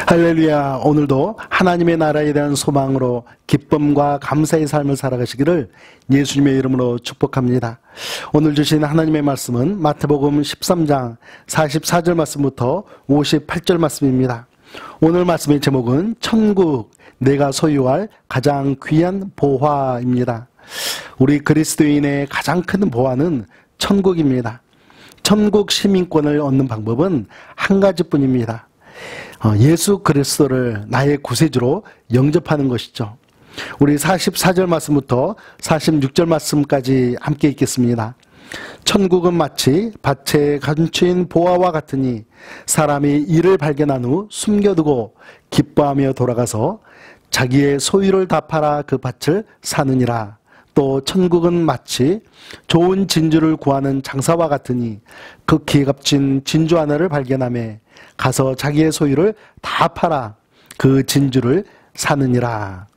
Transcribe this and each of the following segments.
할렐루야. 오늘도 하나님의 나라에 대한 소망으로 기쁨과 감사의 삶을 살아가시기를 예수님의 이름으로 축복합니다. 오늘 주신 하나님의 말씀은 마태복음 13장 44절 말씀부터 58절 말씀입니다. 오늘 말씀의 제목은 천국, 내가 소유할 가장 귀한 보화입니다. 우리 그리스도인의 가장 큰 보화는 천국입니다. 천국 시민권을 얻는 방법은 한 가지뿐입니다. 예수 그리스도를 나의 구세주로 영접하는 것이죠. 우리 44절 말씀부터 46절 말씀까지 함께 읽겠습니다. 천국은 마치 밭에 감추인 보화와 같으니 사람이 이를 발견한 후 숨겨두고 기뻐하며 돌아가서 자기의 소유를 다 팔아 그 밭을 사느니라. 또 천국은 마치 좋은 진주를 구하는 장사와 같으니 극히 값진 진주 하나를 발견하며 가서 자기의 소유를 다 팔아 그 진주를 사느니라.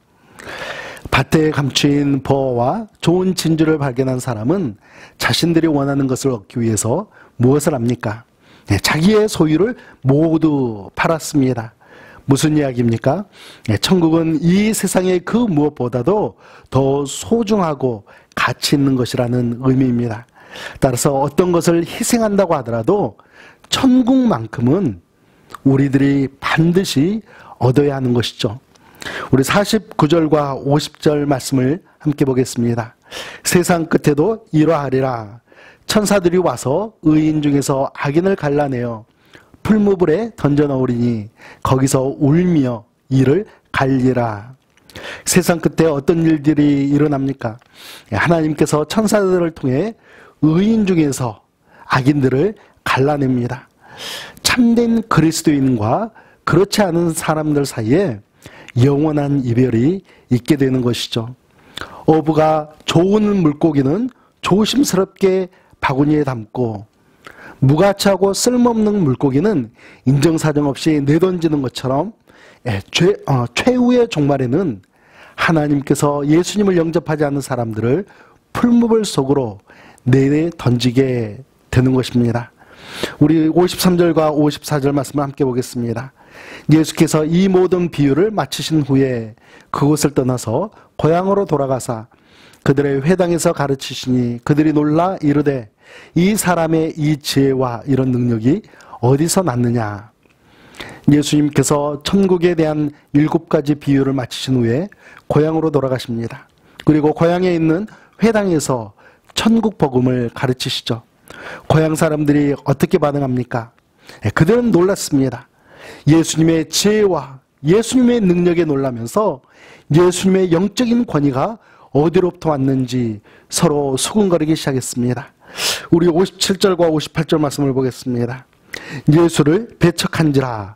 밭에 감추인 보화와 좋은 진주를 발견한 사람은 자신들이 원하는 것을 얻기 위해서 무엇을 합니까? 자기의 소유를 모두 팔았습니다. 무슨 이야기입니까? 천국은 이 세상의 그 무엇보다도 더 소중하고 가치 있는 것이라는 의미입니다. 따라서 어떤 것을 희생한다고 하더라도 천국만큼은 우리들이 반드시 얻어야 하는 것이죠. 우리 49절과 50절 말씀을 함께 보겠습니다. 세상 끝에도 이러하리라. 천사들이 와서 의인 중에서 악인을 갈라내어 풀무불에 던져 넣으리니 거기서 울며 이를 갈리라. 세상 끝에 어떤 일들이 일어납니까? 하나님께서 천사들을 통해 의인 중에서 악인들을 갈라냅니다. 참된 그리스도인과 그렇지 않은 사람들 사이에 영원한 이별이 있게 되는 것이죠. 어부가 좋은 물고기는 조심스럽게 바구니에 담고 무가치하고 쓸모없는 물고기는 인정사정 없이 내던지는 것처럼 최후의 종말에는 하나님께서 예수님을 영접하지 않는 사람들을 풀무불 속으로 내던지게 되는 것입니다. 우리 53절과 54절 말씀을 함께 보겠습니다. 예수께서 이 모든 비유를 마치신 후에 그곳을 떠나서 고향으로 돌아가사 그들의 회당에서 가르치시니 그들이 놀라 이르되 이 사람의 이 지혜와 이런 능력이 어디서 났느냐. 예수님께서 천국에 대한 7가지 비유를 마치신 후에 고향으로 돌아가십니다. 그리고 고향에 있는 회당에서 천국 복음을 가르치시죠. 고향 사람들이 어떻게 반응합니까? 그들은 놀랐습니다. 예수님의 지혜와 예수님의 능력에 놀라면서 예수님의 영적인 권위가 어디로부터 왔는지 서로 수군거리기 시작했습니다. 우리 57절과 58절 말씀을 보겠습니다. 예수를 배척한지라.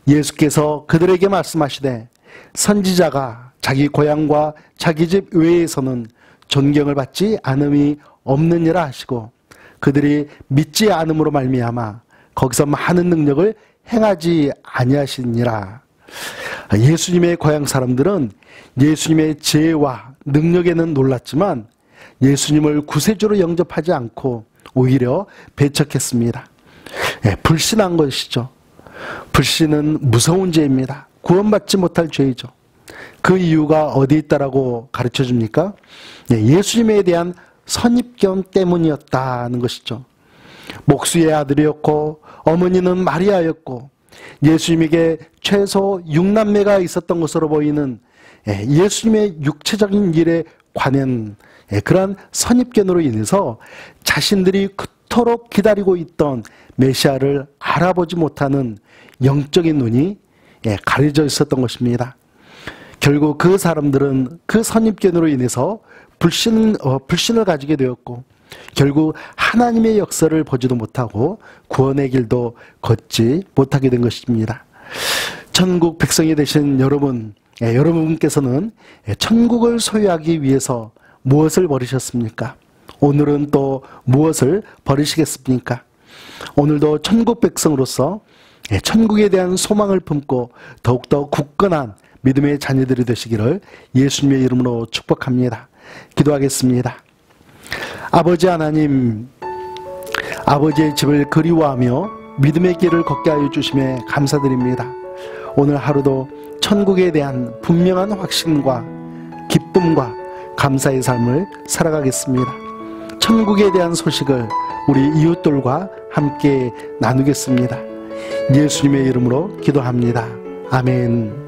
예수께서 그들에게 말씀하시되 선지자가 자기 고향과 자기 집 외에서는 존경을 받지 않음이 없느니라 하시고 그들이 믿지 않음으로 말미암아 거기서 많은 능력을 행하지 아니하시니라. 예수님의 고향 사람들은 예수님의 지혜와 능력에는 놀랐지만 예수님을 구세주로 영접하지 않고 오히려 배척했습니다. 불신한 것이죠. 불신은 무서운 죄입니다. 구원받지 못할 죄이죠. 그 이유가 어디 있다라고 가르쳐 줍니까? 예수님에 대한 선입견 때문이었다는 것이죠. 목수의 아들이었고 어머니는 마리아였고 예수님에게 최소 6남매가 있었던 것으로 보이는 예수님의 육체적인 일에 관한 그러한 선입견으로 인해서 자신들이 그토록 기다리고 있던 메시아를 알아보지 못하는 영적인 눈이 가려져 있었던 것입니다. 결국 그 사람들은 그 선입견으로 인해서 불신을 가지게 되었고 결국 하나님의 역사를 보지도 못하고 구원의 길도 걷지 못하게 된 것입니다. 천국 백성이 되신 여러분께서는 천국을 소유하기 위해서 무엇을 버리셨습니까? 오늘은 또 무엇을 버리시겠습니까? 오늘도 천국 백성으로서 천국에 대한 소망을 품고 더욱더 굳건한 믿음의 자녀들이 되시기를 예수님의 이름으로 축복합니다. 기도하겠습니다. 아버지 하나님, 아버지의 집을 그리워하며 믿음의 길을 걷게 하여 주심에 감사드립니다. 오늘 하루도 천국에 대한 분명한 확신과 기쁨과 감사의 삶을 살아가겠습니다. 천국에 대한 소식을 우리 이웃들과 함께 나누겠습니다. 예수님의 이름으로 기도합니다. 아멘.